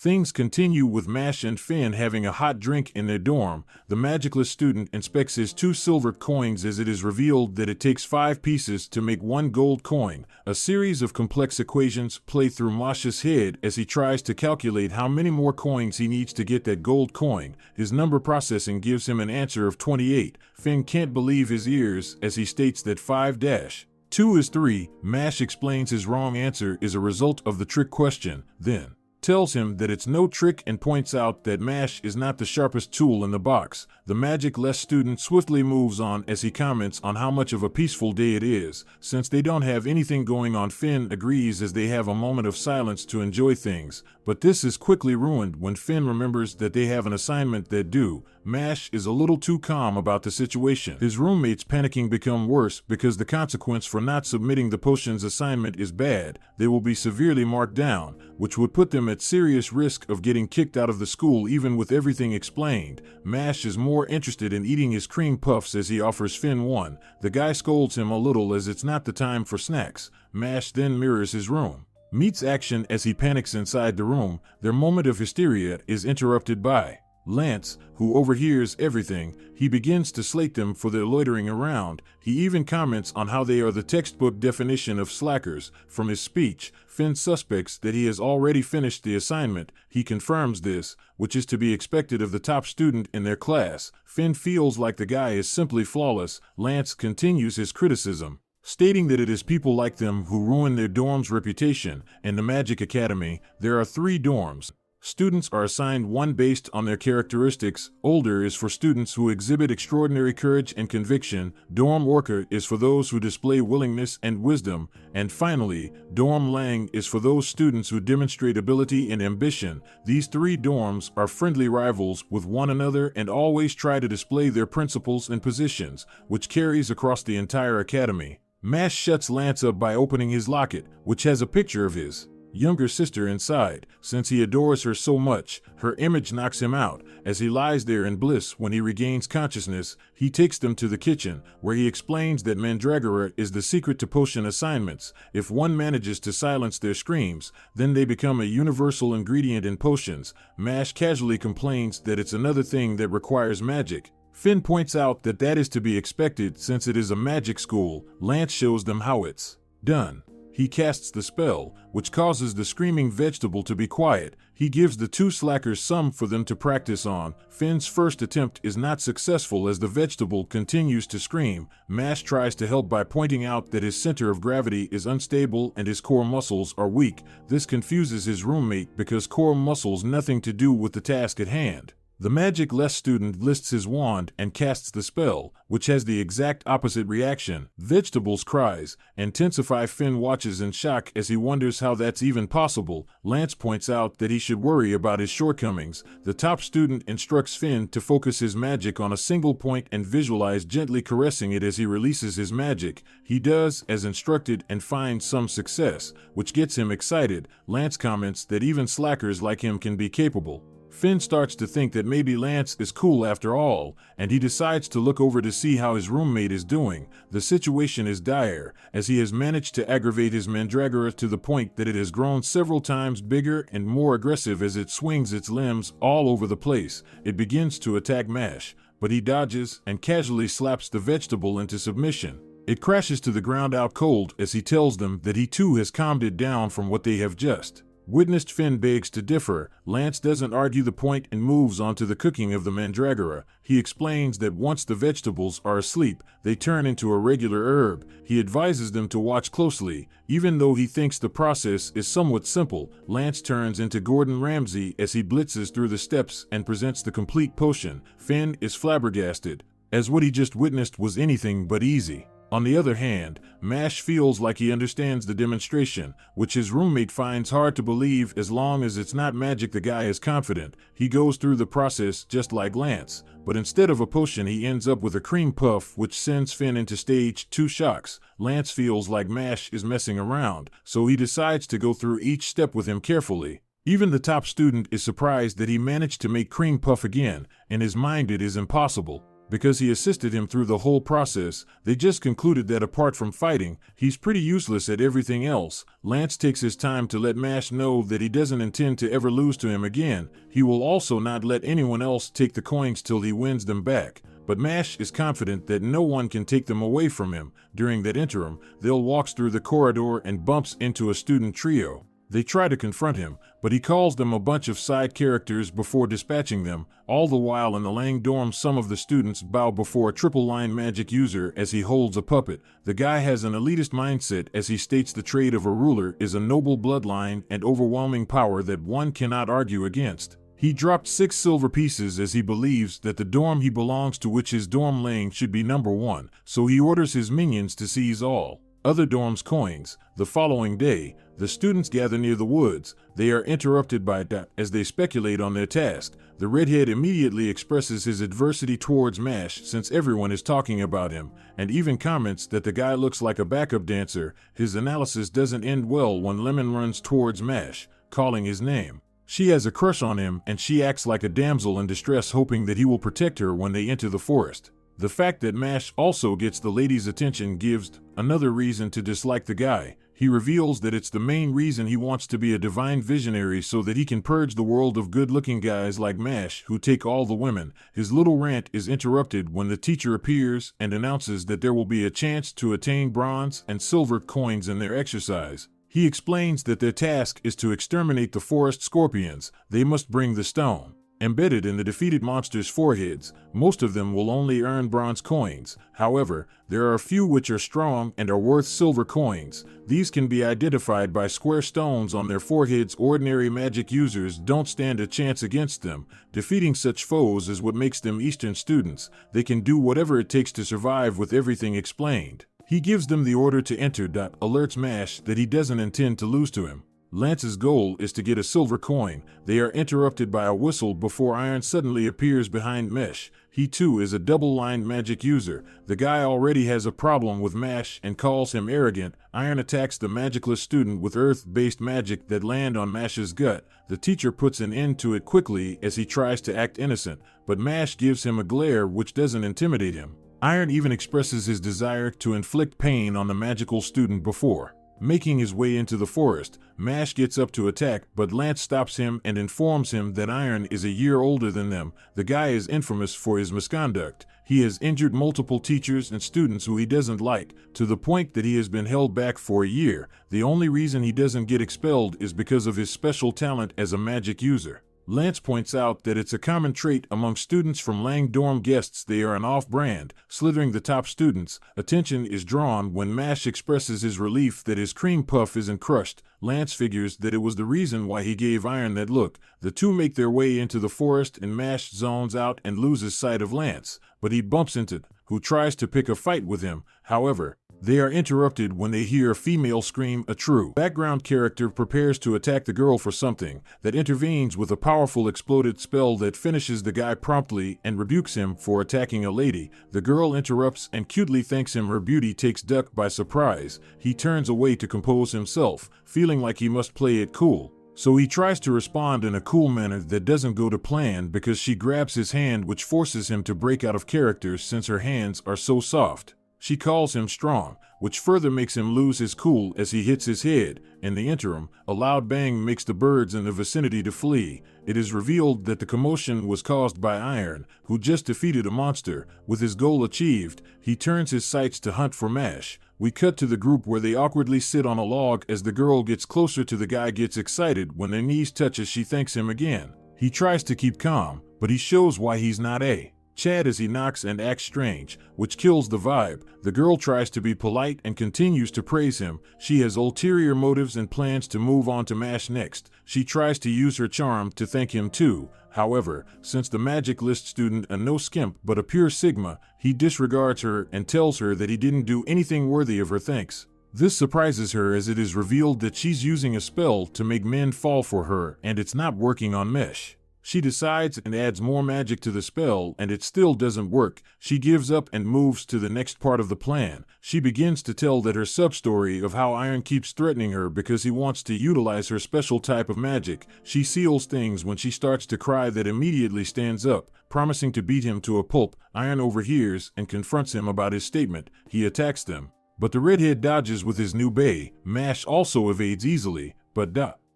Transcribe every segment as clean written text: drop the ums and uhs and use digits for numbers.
Things continue with Mash and Finn having a hot drink in their dorm. The magicless student inspects his 2 silver coins as it is revealed that it takes 5 pieces to make 1 gold coin. A series of complex equations play through Mash's head as he tries to calculate how many more coins he needs to get that gold coin. His number processing gives him an answer of 28. Finn can't believe his ears as he states that 5-2 is 3. Mash explains his wrong answer is a result of the trick question, then tells him that it's no trick and points out that Mash is not the sharpest tool in the box. The magic-less student swiftly moves on as he comments on how much of a peaceful day it is. Since they don't have anything going on, Finn agrees as they have a moment of silence to enjoy things, but this is quickly ruined when Finn remembers that they have an assignment that due. Mash is a little too calm about the situation. His roommates panicking become worse because the consequence for not submitting the potion's assignment is bad. They will be severely marked down, which would put them at serious risk of getting kicked out of the school even with everything explained. Mash is more interested in eating his cream puffs as he offers Finn one. The guy scolds him a little as it's not the time for snacks. Mash then mirrors his room. Meets action as he panics inside the room. Their moment of hysteria is interrupted by Lance, who overhears everything. He begins to slate them for their loitering around. He even comments on how they are the textbook definition of slackers. From his speech, Finn suspects that he has already finished the assignment. He confirms this, which is to be expected of the top student in their class. Finn feels like the guy is simply flawless. Lance continues his criticism, stating that it is people like them who ruin their dorm's reputation. In the Magic Academy, there are 3 dorms. Students are assigned one based on their characteristics. Older is for students who exhibit extraordinary courage and conviction. Dorm Orca is for those who display willingness and wisdom. And finally, Dorm Lang is for those students who demonstrate ability and ambition. These 3 dorms are friendly rivals with one another and always try to display their principles and positions, which carries across the entire academy. Mash shuts Lance up by opening his locket, which has a picture of his younger sister inside. Since he adores her so much, her image knocks him out. As he lies there in bliss when he regains consciousness, he takes them to the kitchen, where he explains that Mandragora is the secret to potion assignments. If one manages to silence their screams, then they become a universal ingredient in potions. Mash casually complains that it's another thing that requires magic. Finn points out that that is to be expected since it is a magic school. Lance shows them how it's done. He casts the spell, which causes the screaming vegetable to be quiet. He gives the 2 slackers some for them to practice on. Finn's first attempt is not successful as the vegetable continues to scream. Mash tries to help by pointing out that his center of gravity is unstable and his core muscles are weak. This confuses his roommate because core muscles nothing to do with the task at hand. The magic-less student lifts his wand and casts the spell, which has the exact opposite reaction. Vegetable's cries intensify. Finn watches in shock as he wonders how that's even possible. Lance points out that he should worry about his shortcomings. The top student instructs Finn to focus his magic on a single point and visualize gently caressing it as he releases his magic. He does as instructed and finds some success, which gets him excited. Lance comments that even slackers like him can be capable. Finn starts to think that maybe Lance is cool after all, and he decides to look over to see how his roommate is doing. The situation is dire, as he has managed to aggravate his Mandragora to the point that it has grown several times bigger and more aggressive as it swings its limbs all over the place. It begins to attack Mash, but he dodges and casually slaps the vegetable into submission. It crashes to the ground out cold as he tells them that he too has calmed it down from what they have just witnessed. Finn begs to differ. Lance doesn't argue the point and moves on to the cooking of the Mandragora. He explains that once the vegetables are asleep, they turn into a regular herb. He advises them to watch closely. Even though he thinks the process is somewhat simple, Lance turns into Gordon Ramsay as he blitzes through the steps and presents the complete potion. Finn is flabbergasted, as what he just witnessed was anything but easy. On the other hand, Mash feels like he understands the demonstration, which his roommate finds hard to believe. As long as it's not magic, the guy is confident. He goes through the process just like Lance, but instead of a potion he ends up with a cream puff, which sends Finn into stage 2 shocks. Lance feels like Mash is messing around, so he decides to go through each step with him carefully. Even the top student is surprised that he managed to make cream puff again. In his mind it is impossible. Because he assisted him through the whole process, they just concluded that apart from fighting, he's pretty useless at everything else. Lance takes his time to let Mash know that he doesn't intend to ever lose to him again. He will also not let anyone else take the coins till he wins them back. But Mash is confident that no one can take them away from him. During that interim, They'll walks through the corridor and bumps into a student trio. They try to confront him, but he calls them a bunch of side characters before dispatching them. All the while in the Lang dorm, some of the students bow before a triple-line magic user as he holds a puppet. The guy has an elitist mindset as he states the trait of a ruler is a noble bloodline and overwhelming power that one cannot argue against. He dropped 6 silver pieces as he believes that the dorm he belongs to, which is dorm Lang, should be number 1, so he orders his minions to seize all other dorms' coins. The following day, the students gather near the woods. They are interrupted by as they speculate on their task. The redhead immediately expresses his adversity towards Mash since everyone is talking about him, and even comments that the guy looks like a backup dancer. His analysis doesn't end well when Lemon runs towards Mash, calling his name. She has a crush on him and she acts like a damsel in distress, hoping that he will protect her when they enter the forest. The fact that Mash also gets the lady's attention gives another reason to dislike the guy. He reveals that it's the main reason he wants to be a divine visionary so that he can purge the world of good-looking guys like Mash who take all the women. His little rant is interrupted when the teacher appears and announces that there will be a chance to attain bronze and silver coins in their exercise. He explains that their task is to exterminate the forest scorpions. They must bring the stone embedded in the defeated monsters' foreheads. Most of them will only earn bronze coins. However, there are a few which are strong and are worth silver coins. These can be identified by square stones on their foreheads. Ordinary magic users don't stand a chance against them. Defeating such foes is what makes them Eastern students. They can do whatever it takes to survive with everything explained. He gives them the order to enter. Alerts Mash that he doesn't intend to lose to him. Lance's goal is to get a silver coin. They are interrupted by a whistle before Iron suddenly appears behind Mesh. He too is a double-lined magic user. The guy already has a problem with Mash and calls him arrogant. Iron attacks the magicless student with earth-based magic that land on Mash's gut. The teacher puts an end to it quickly as he tries to act innocent, but Mash gives him a glare which doesn't intimidate him. Iron even expresses his desire to inflict pain on the magical student before making his way into the forest. Mash gets up to attack, but Lance stops him and informs him that Iron is a year older than them. The guy is infamous for his misconduct. He has injured multiple teachers and students who he doesn't like, to the point that he has been held back for a year. The only reason he doesn't get expelled is because of his special talent as a magic user. Lance points out that it's a common trait among students from Lang dorm guests. They are an off-brand, slithering the top students. Attention is drawn when Mash expresses his relief that his cream puff isn't crushed. Lance figures that it was the reason why he gave Iron that look. The two make their way into the forest and Mash zones out and loses sight of Lance, but he bumps into who tries to pick a fight with him. However, they are interrupted when they hear a female scream. A true background character prepares to attack the girl for something that intervenes with a powerful exploded spell that finishes the guy promptly and rebukes him for attacking a lady. The girl interrupts and cutely thanks him. Her beauty takes Duck by surprise. He turns away to compose himself, feeling like he must play it cool. So he tries to respond in a cool manner that doesn't go to plan because she grabs his hand, which forces him to break out of character since her hands are so soft. She calls him strong, which further makes him lose his cool as he hits his head. In the interim, a loud bang makes the birds in the vicinity to flee. It is revealed that the commotion was caused by Iron, who just defeated a monster. With his goal achieved, he turns his sights to hunt for Mash. We cut to the group where they awkwardly sit on a log as the girl gets closer to the guy. Gets excited when their knees touch as she thanks him again. He tries to keep calm, but he shows why he's not a Chad as he knocks and acts strange, which kills the vibe. The girl tries to be polite and continues to praise him. She has ulterior motives and plans to move on to Mash next. She tries to use her charm to thank him too. However, since the magic list student is no skimp but a pure Sigma, he disregards her and tells her that he didn't do anything worthy of her thanks. This surprises her as it is revealed that she's using a spell to make men fall for her and it's not working on Mesh. She decides and adds more magic to the spell, and it still doesn't work. She gives up and moves to the next part of the plan. She begins to tell that her sub-story of how Iron keeps threatening her because he wants to utilize her special type of magic. She seals things when she starts to cry that immediately stands up, promising to beat him to a pulp. Iron overhears and confronts him about his statement. He attacks them, but the redhead dodges with his new bae. Mash also evades easily, but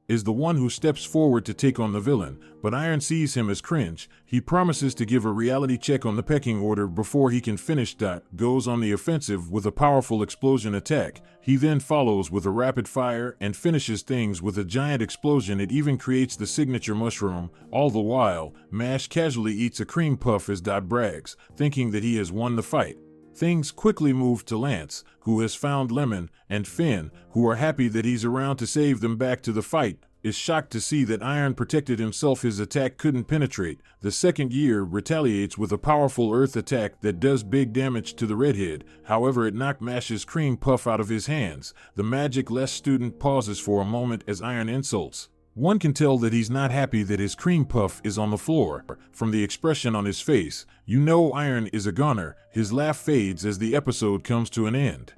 is the one who steps forward to take on the villain, but Iron sees him as cringe. He promises to give a reality check on the pecking order before he can finish. Goes on the offensive with a powerful explosion attack. He then follows with a rapid fire and finishes things with a giant explosion. It even creates the signature mushroom. All the while, Mash casually eats a cream puff as brags, thinking that he has won the fight. Things quickly move to Lance, who has found Lemon, and Finn, who are happy that he's around to save them. Back to the fight, is shocked to see that Iron protected himself. His attack couldn't penetrate. The second year retaliates with a powerful earth attack that does big damage to the redhead. However, it knocked Mash's cream puff out of his hands. The magic-less student pauses for a moment as Iron insults. One can tell that he's not happy that his cream puff is on the floor. From the expression on his face, you know Iron is a goner. His laugh fades as the episode comes to an end.